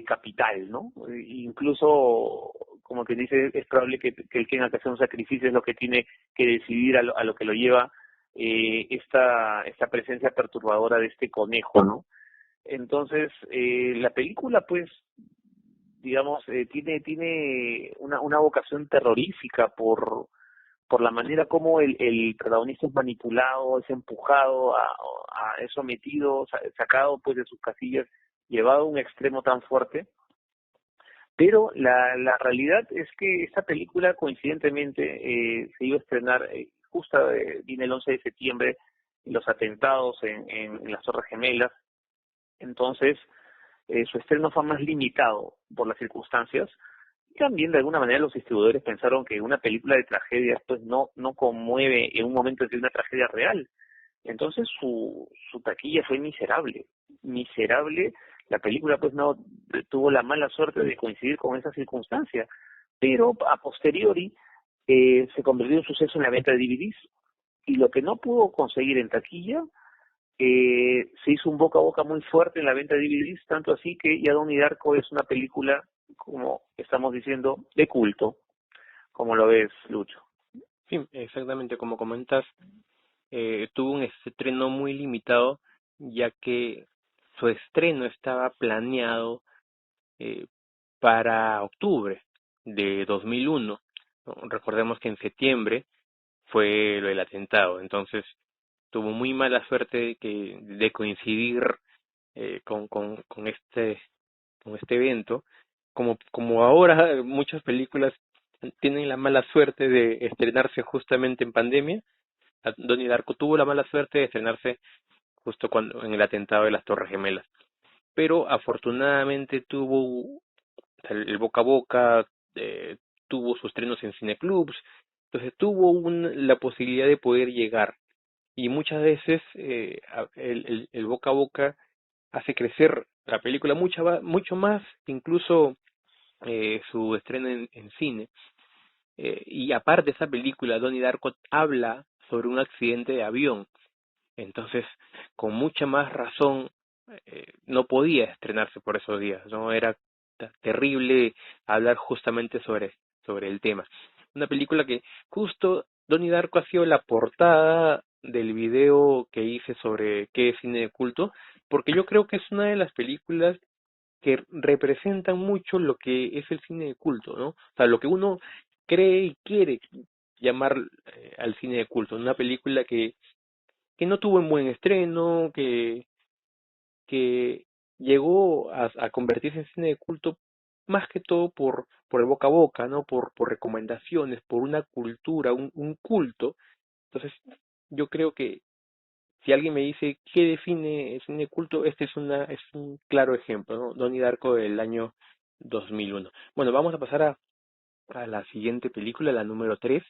capital, ¿no? Incluso, como que dice, es probable que él tenga que hacer un sacrificio, es lo que tiene que decidir a lo que lo lleva esta presencia perturbadora de este conejo, ¿no? Entonces, la película, pues, digamos, tiene una vocación terrorífica por la manera como el protagonista es manipulado, es empujado, es sometido, sacado pues de sus casillas, llevado a un extremo tan fuerte. Pero la realidad es que esta película, coincidentemente, se iba a estrenar justo viene el 11 de septiembre, los atentados en las Torres Gemelas. Entonces, su estreno fue más limitado por las circunstancias. También, de alguna manera, los distribuidores pensaron que una película de tragedias pues no conmueve en un momento de una tragedia real. Entonces su taquilla fue miserable. La película pues no tuvo la mala suerte de coincidir con esa circunstancia, pero a posteriori se convirtió en un suceso en la venta de DVDs, y lo que no pudo conseguir en taquilla se hizo un boca a boca muy fuerte en la venta de DVDs, tanto así que ya Donnie Darko es una película, como estamos diciendo, de culto, como lo ves, Lucho. Sí, exactamente como comentas, tuvo un estreno muy limitado, ya que su estreno estaba planeado eh, para octubre de 2001. ¿No? Recordemos que en septiembre fue lo del atentado, entonces tuvo muy mala suerte de coincidir con este evento. Como ahora muchas películas tienen la mala suerte de estrenarse justamente en pandemia, Donnie Darko tuvo la mala suerte de estrenarse justo cuando en el atentado de las Torres Gemelas. Pero afortunadamente tuvo el boca a boca, tuvo sus estrenos en cineclubs, entonces tuvo la posibilidad de poder llegar. Y muchas veces el boca a boca hace crecer la película mucho más, incluso su estreno en cine. Y aparte de esa película, Donnie Darko habla sobre un accidente de avión. Entonces, con mucha más razón, no podía estrenarse por esos días, ¿no? Era terrible hablar justamente sobre el tema. Una película que justo Donnie Darko ha sido la portada del video que hice sobre qué es cine de culto, porque yo creo que es una de las películas que representan mucho lo que es el cine de culto, ¿no? O sea, lo que uno cree y quiere llamar al cine de culto. Una película que no tuvo un buen estreno, que llegó a convertirse en cine de culto más que todo por el boca a boca, ¿no? Por recomendaciones, por una cultura, un culto. Entonces, yo creo que si alguien me dice qué define el cine de culto, este es un claro ejemplo, ¿no? Donnie Darko del año 2001. Bueno, vamos a pasar a la siguiente película, la número 3,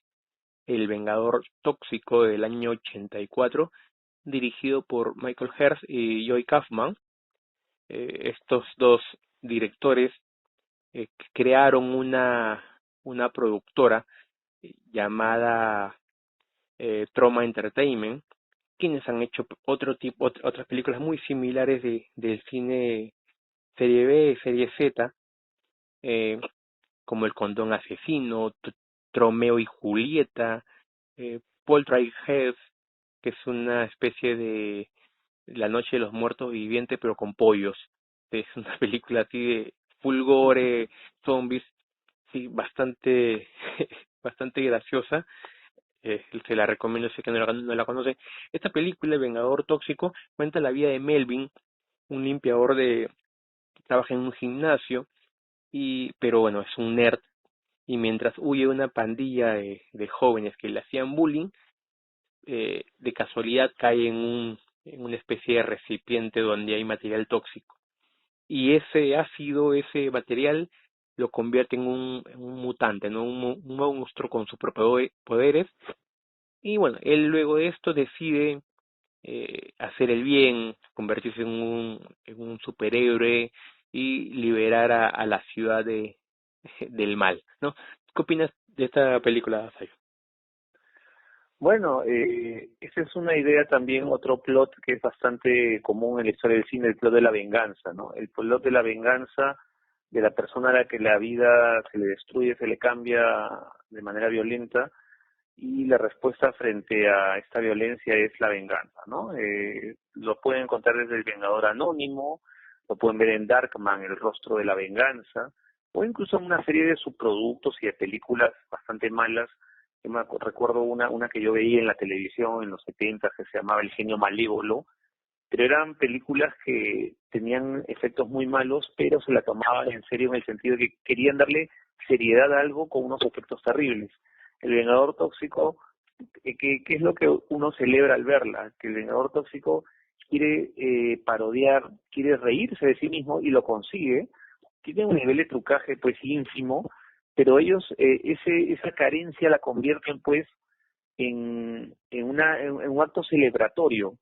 El Vengador Tóxico del año 84, dirigido por Michael Herz y Joy Kaufman. Estos dos directores crearon una productora llamada Troma Entertainment, quienes han hecho otras películas muy similares del cine serie B, serie Z, eh, como El Condón Asesino, Tromeo y Julieta, Poltergeist, que es una especie de La Noche de los Muertos Vivientes, pero con pollos. Es una película así de fulgore, zombies, sí, bastante, bastante graciosa. Se la recomiendo si que no la conoce. Esta película, El Vengador Tóxico, cuenta la vida de Melvin, un limpiador que trabaja en un gimnasio, pero bueno, es un nerd, y mientras huye una pandilla de jóvenes que le hacían bullying, de casualidad cae en una especie de recipiente donde hay material tóxico. Y ese ácido, ese material, lo convierte en un mutante, ¿no? Un monstruo con sus propios poderes. Y bueno, él luego de esto decide hacer el bien, convertirse en un superhéroe y liberar a la ciudad del mal, ¿no? ¿Qué opinas de esta película, Sayo? Bueno, esa es una idea también, otro plot que es bastante común en la historia del cine, el plot de la venganza, ¿no? El plot de la venganza de la persona a la que la vida se le destruye, se le cambia de manera violenta, y la respuesta frente a esta violencia es la venganza, ¿no? Lo pueden encontrar desde El Vengador Anónimo, lo pueden ver en Darkman, El Rostro de la Venganza, o incluso en una serie de subproductos y de películas bastante malas. Yo recuerdo una que yo veía en la televisión en los 70 que se llamaba El Genio Malévolo, pero eran películas que tenían efectos muy malos, pero se la tomaban en serio en el sentido de que querían darle seriedad a algo con unos efectos terribles. El Vengador Tóxico, ¿qué es lo que uno celebra al verla? Que el Vengador Tóxico quiere parodiar, quiere reírse de sí mismo y lo consigue. Tiene un nivel de trucaje pues ínfimo, pero ellos esa carencia la convierten pues en un acto celebratorio.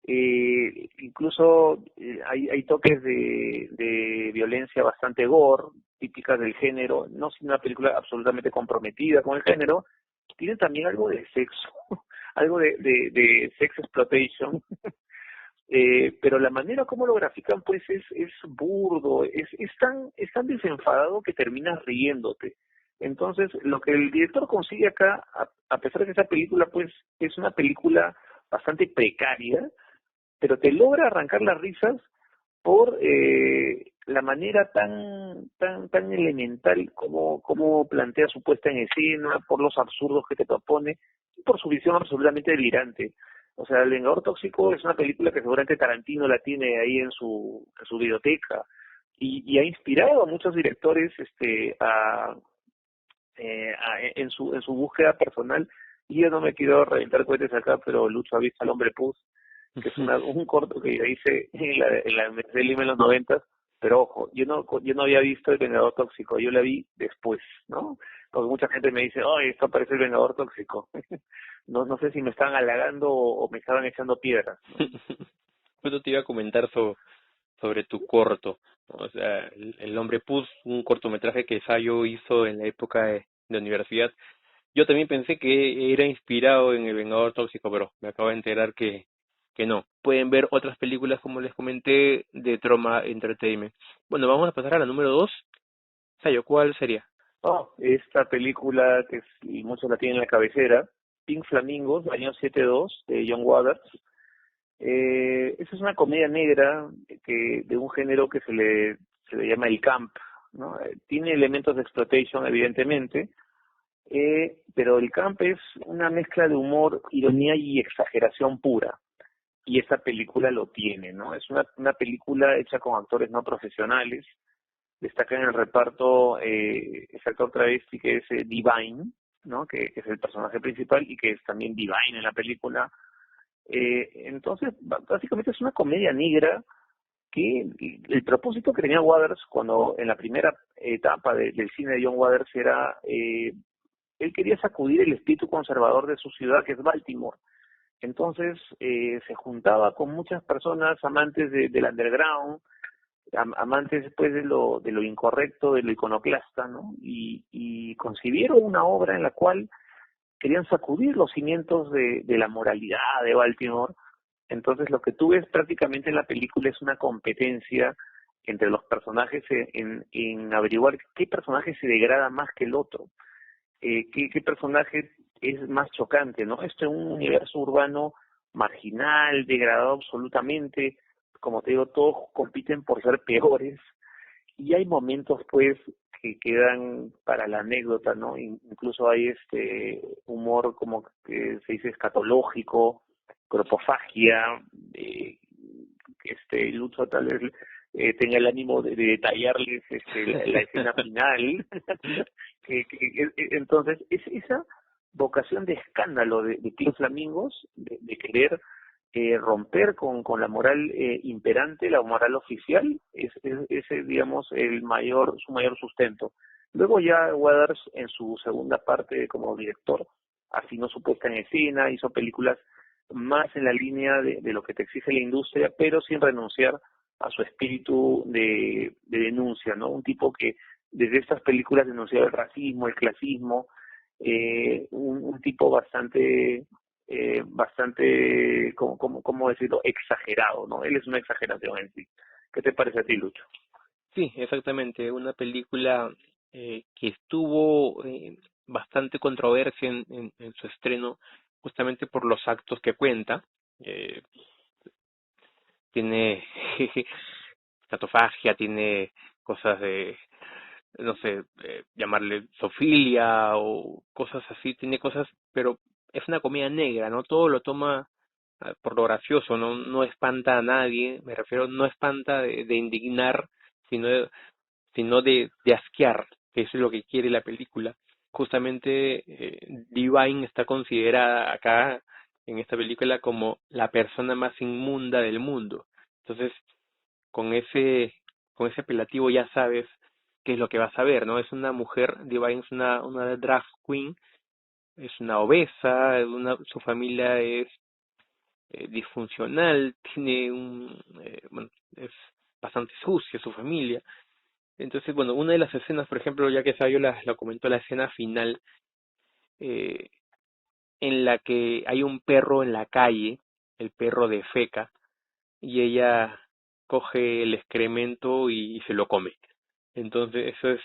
Incluso hay toques de violencia bastante gore, típicas del género, no sin una película absolutamente comprometida con el género. Tiene también algo de sexo, algo de sex exploitation, pero la manera como lo grafican pues es burdo, es tan desenfadado que terminas riéndote. Entonces, lo que el director consigue acá, a pesar de que esa película pues es una película bastante precaria, pero te logra arrancar las risas por la manera tan elemental como plantea su puesta en escena, por los absurdos que te propone y por su visión absolutamente delirante. O sea, El Vengador Tóxico es una película que seguramente Tarantino la tiene ahí en su biblioteca y ha inspirado a muchos directores en su búsqueda personal. Y yo no me quiero reventar cohetes acá, pero Lucho ha visto al Hombre Puz, que es un corto que yo hice en la Mercedes en los 90, pero ojo, yo no había visto El Vengador Tóxico, yo la vi después, ¿no? Porque mucha gente me dice, oh, esto parece El Vengador Tóxico. No sé si me estaban halagando o me estaban echando piedras, ¿no? Justo te iba a comentar sobre tu corto, ¿no? O sea, el Hombre Puz, un cortometraje que Sayo hizo en la época de universidad. Yo también pensé que era inspirado en El Vengador Tóxico, pero me acabo de enterar que no. Pueden ver otras películas, como les comenté, de Troma Entertainment. Bueno, vamos a pasar a la número 2. Sayo, ¿cuál sería? Oh, esta película y muchos la tienen en la cabecera, Pink Flamingos, año 72, de John Waters. Esa es una comedia negra de un género que se le llama el camp, ¿no? Tiene elementos de exploitation, evidentemente, pero el camp es una mezcla de humor, ironía y exageración pura. Y esta película lo tiene, ¿no? Es una película hecha con actores no profesionales. Destaca en el reparto ese actor travesti que es Divine, ¿no? Que es el personaje principal y que es también Divine en la película. Entonces, básicamente es una comedia negra que el propósito que tenía Waters cuando en la primera etapa del cine de John Waters era, él quería sacudir el espíritu conservador de su ciudad, que es Baltimore. Entonces se juntaba con muchas personas amantes del underground, amantes después de lo incorrecto, de lo iconoclasta, ¿no? Y concibieron una obra en la cual querían sacudir los cimientos de la moralidad de Baltimore. Entonces lo que tú ves prácticamente en la película es una competencia entre los personajes en averiguar qué personaje se degrada más que el otro, qué personaje es más chocante, ¿no? Esto es un universo urbano marginal, degradado absolutamente, como te digo, todos compiten por ser peores, y hay momentos pues que quedan para la anécdota, ¿no? Incluso hay humor como que se dice escatológico, cropofagia, Lucho tal vez tenga el ánimo de detallarles la escena final. Entonces, esa vocación de escándalo de Pink Flamingos, de querer romper con la moral imperante, la moral oficial, es digamos, su mayor sustento. Luego ya Waters, en su segunda parte como director, afinó su puesta en escena, hizo películas más en la línea de lo que te exige la industria, pero sin renunciar a su espíritu de denuncia, ¿no? Un tipo que desde estas películas denunciaba el racismo, el clasismo, un tipo bastante bastante, ¿cómo decirlo?, exagerado, ¿no? Él es una exageración en sí. ¿Qué te parece a ti, Lucho? Sí, exactamente, una película que estuvo bastante controversia en su estreno, justamente por los actos que cuenta. Eh, tiene escatofagia, tiene cosas de, no sé, llamarle zoofilia o cosas así, tiene cosas, pero es una comedia negra, ¿no? Todo lo toma por lo gracioso, no espanta a nadie, me refiero, no espanta de indignar, sino de asquear, que eso es lo que quiere la película. Justamente Divine está considerada acá en esta película como la persona más inmunda del mundo. Entonces, con ese, con ese apelativo ya sabes qué es lo que vas a ver, ¿no? Es una mujer, Divine es una drag queen, es una obesa, su familia es disfuncional, tiene bueno, es bastante sucia su familia. Entonces, bueno, una de las escenas, por ejemplo, ya que Sayo la comentó, la escena final, eh, en la que hay un perro en la calle, el perro de Feca, y ella coge el excremento y se lo come. Entonces, eso es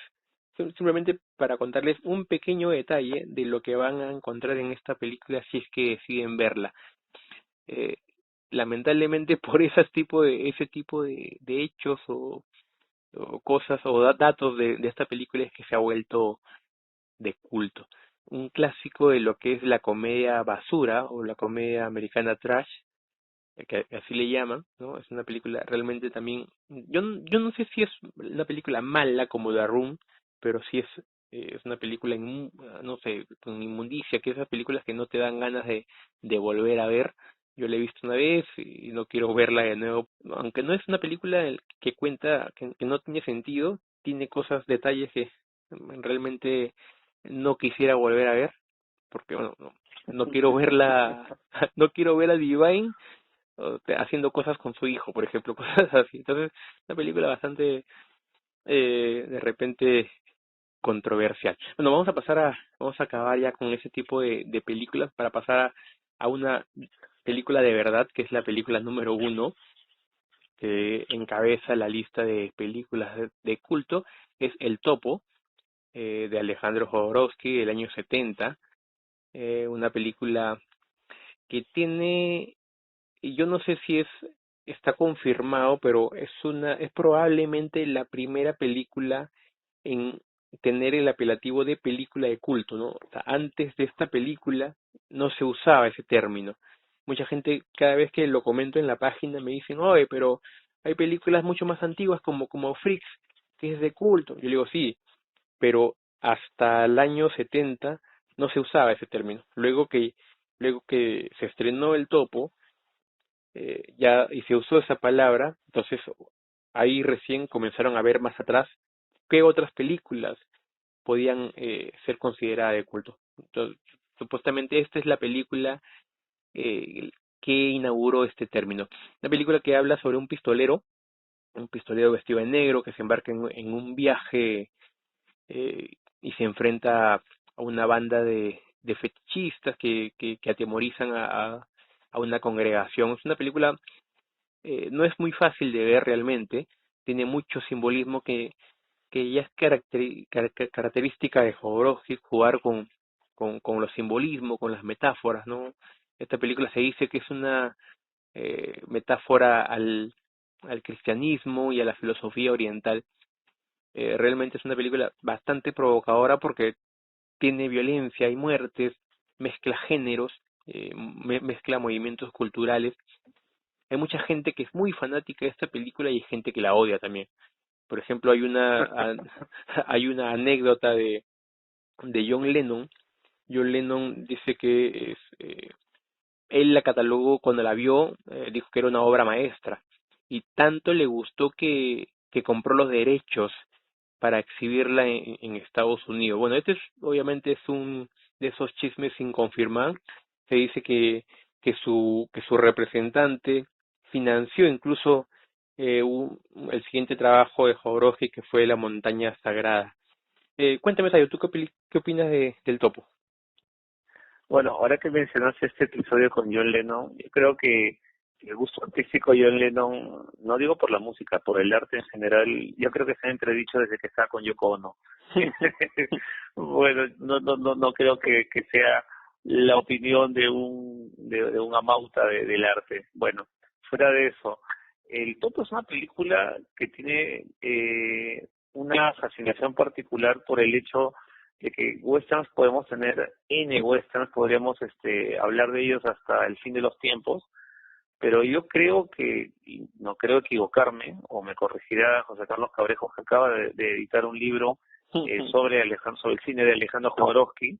simplemente para contarles un pequeño detalle de lo que van a encontrar en esta película si es que deciden verla. Eh, lamentablemente por ese tipo de hechos o cosas o datos de esta película es que se ha vuelto de culto. Un clásico de lo que es la comedia basura o la comedia americana trash, que así le llaman, ¿no? Es una película realmente también, yo no sé si es una película mala como The Room, pero sí es una película, no sé, con inmundicia, que esas películas que no te dan ganas de volver a ver. Yo la he visto una vez y no quiero verla de nuevo, aunque no es una película que cuenta, que no tiene sentido, tiene cosas, detalles que realmente no quisiera volver a ver, porque bueno, no quiero verla, no quiero ver a Divine haciendo cosas con su hijo, por ejemplo, cosas así. Entonces, una película bastante, de repente, controversial. Bueno, vamos a acabar ya con ese tipo de películas para pasar a una película de verdad, que es la película número uno, que encabeza la lista de películas de culto, es El Topo, de Alejandro Jodorowsky, del año 70, una película que tiene, y yo no sé si está confirmado, pero es probablemente la primera película en tener el apelativo de película de culto, ¿no? O sea, antes de esta película no se usaba ese término. Mucha gente, cada vez que lo comento en la página, me dicen, oye, pero hay películas mucho más antiguas como Freaks, que es de culto. Yo digo, sí, pero hasta el año 70 no se usaba ese término. Luego que se estrenó El Topo, ya y se usó esa palabra, entonces ahí recién comenzaron a ver más atrás qué otras películas podían ser consideradas de culto. Entonces, supuestamente esta es la película eh, que inauguró este término. Una película que habla sobre un pistolero vestido de negro que se embarca en un viaje eh, y se enfrenta a una banda de fetichistas que atemorizan a una congregación. Es una película, no es muy fácil de ver realmente, tiene mucho simbolismo que ya es característica de Jodorowsky jugar con los simbolismos, con las metáforas, ¿no? Esta película se dice que es una metáfora al cristianismo y a la filosofía oriental. Realmente es una película bastante provocadora porque tiene violencia y muertes, mezcla géneros, mezcla movimientos culturales. Hay mucha gente que es muy fanática de esta película y hay gente que la odia también. Por ejemplo, hay una anécdota de John Lennon. John Lennon dice que él la catalogó cuando la vio, dijo que era una obra maestra y tanto le gustó que compró los derechos para exhibirla en Estados Unidos. Bueno, obviamente es un de esos chismes sin confirmar. Se dice que su representante financió incluso el siguiente trabajo de Jodorowsky, que fue La montaña sagrada. Cuéntame, Tayo, ¿tú qué opinas del Topo? Bueno, ahora que mencionaste este episodio con John Lennon, yo creo que el gusto artístico de John Lennon, no digo por la música, por el arte en general, yo creo que se ha entredicho desde que estaba con Yoko Ono. Bueno, no creo que sea la opinión de un amauta del arte. Bueno, fuera de eso, El Toto es una película que tiene una fascinación particular por el hecho de que westerns podemos tener N westerns, podríamos hablar de ellos hasta el fin de los tiempos, pero yo creo que, y no creo equivocarme, o me corregirá José Carlos Cabrejo, que acaba de editar un libro sobre el cine de Alejandro Jodorowsky.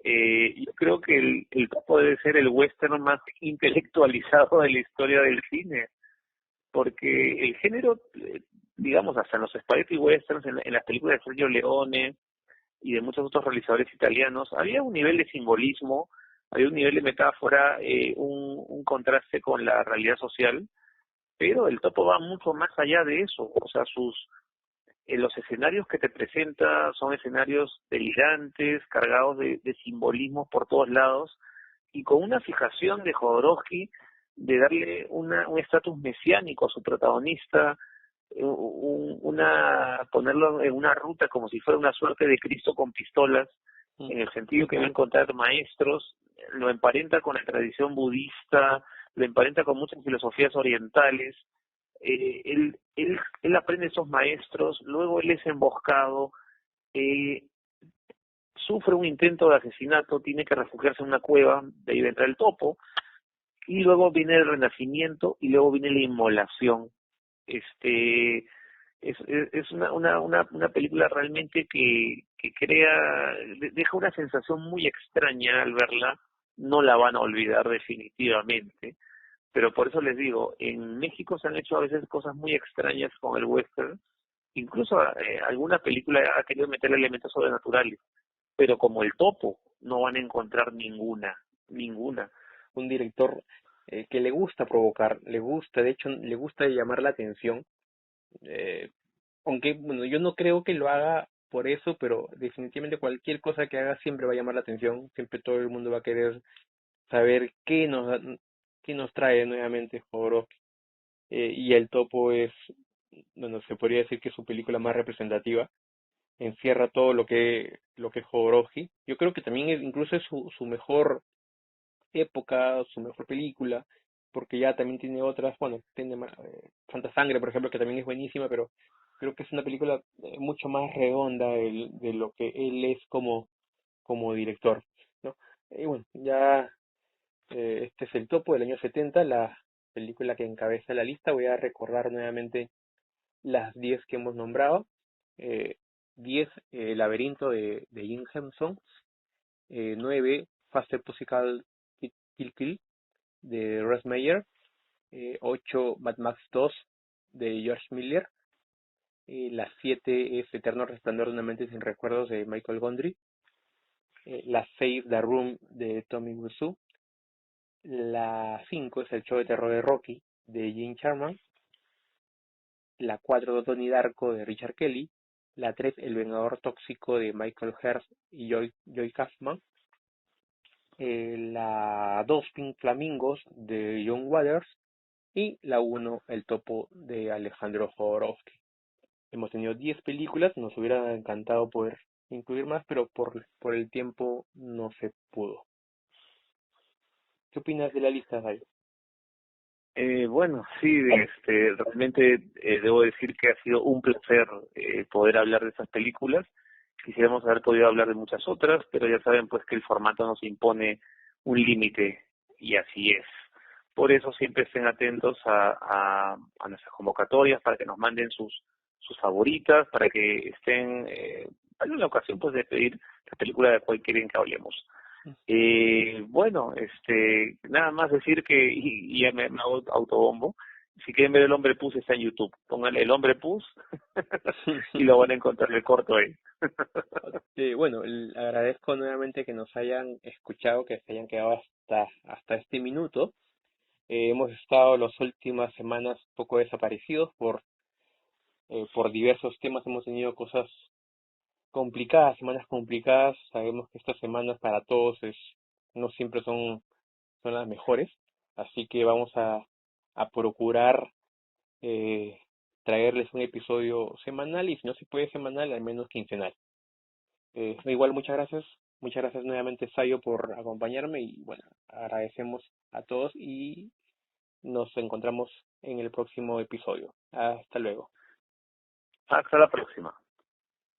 Yo creo que el Topo debe ser el western más intelectualizado de la historia del cine, porque el género, digamos, hasta en los spaghetti westerns, en las películas de Sergio Leone y de muchos otros realizadores italianos, había un nivel de simbolismo, había un nivel de metáfora, un contraste con la realidad social, pero el Topo va mucho más allá de eso. O sea, los escenarios que te presenta son escenarios delirantes, cargados de simbolismos por todos lados, y con una fijación de Jodorowsky de darle un estatus mesiánico a su protagonista, ponerlo en una ruta como si fuera una suerte de Cristo con pistolas, en el sentido que va a encontrar maestros, lo emparenta con la tradición budista, lo emparenta con muchas filosofías orientales. Él aprende esos maestros, luego él es emboscado, eh, sufre un intento de asesinato, tiene que refugiarse en una cueva, de ahí entra el Topo, y luego viene el renacimiento y luego viene la inmolación. este es una película realmente que crea, deja una sensación muy extraña al verla, no la van a olvidar definitivamente, pero por eso les digo, en México se han hecho a veces cosas muy extrañas con el western, incluso alguna película ha querido meter elementos sobrenaturales, pero como el Topo no van a encontrar ninguna. Un director que le gusta provocar, le gusta, de hecho, le gusta llamar la atención. eh, Aunque, bueno, yo no creo que lo haga por eso, pero definitivamente cualquier cosa que haga siempre va a llamar la atención, siempre todo el mundo va a querer saber qué nos trae nuevamente Jodorowsky. Y El Topo es, bueno, se podría decir que es su película más representativa, encierra todo lo que es Jodorowsky. Yo creo que también incluso es su mejor época, su mejor película, porque ya también tiene otras, bueno, tiene Santa Sangre, por ejemplo, que también es buenísima, pero creo que es una película mucho más redonda de lo que él es como director, ¿no? Y bueno, ya este es El Topo del año 70, la película que encabeza la lista. Voy a recordar nuevamente las 10 que hemos nombrado. 10, El laberinto de Jim Henson. 9, Faster Pussycat Kill Kill de Russ Meyer. 8, Mad Max 2 de George Miller. La 7 es Eterno Resplandor de una mente sin recuerdos de Michael Gondry. La 6, The Room de Tommy Wiseau. La 5 es El show de terror de Rocky de Gene Sharman. La 4, Donnie Darko de Richard Kelly. La 3, El vengador tóxico de Michael Hearst y Joy Kaufman. La 2, Pink Flamingos de John Waters. Y la 1, El Topo de Alejandro Jodorowsky. Hemos tenido 10 películas, nos hubiera encantado poder incluir más, pero por el tiempo no se pudo. ¿Qué opinas de la lista, Dayo? Bueno, sí, realmente debo decir que ha sido un placer poder hablar de esas películas. Quisiéramos haber podido hablar de muchas otras, pero ya saben pues que el formato nos impone un límite y así es. Por eso siempre estén atentos a nuestras convocatorias para que nos manden sus favoritas, para que estén, hay una ocasión pues de pedir la película de la cual quieren que hablemos. Bueno, nada más decir que, y ya me hago autobombo, si quieren ver El Hombre Pus está en YouTube, pónganle El Hombre Pus y lo van a encontrar el corto ahí. Bueno, agradezco nuevamente que nos hayan escuchado, que se hayan quedado hasta este minuto. Hemos estado las últimas semanas un poco desaparecidos por diversos temas. Hemos tenido cosas complicadas, semanas complicadas. Sabemos que estas semanas para todos no siempre son las mejores, así que vamos a procurar traerles un episodio semanal y si no se puede semanal, al menos quincenal. Igual muchas gracias nuevamente Sayo por acompañarme y bueno, agradecemos a todos y nos encontramos en el próximo episodio. Hasta luego. Hasta la próxima.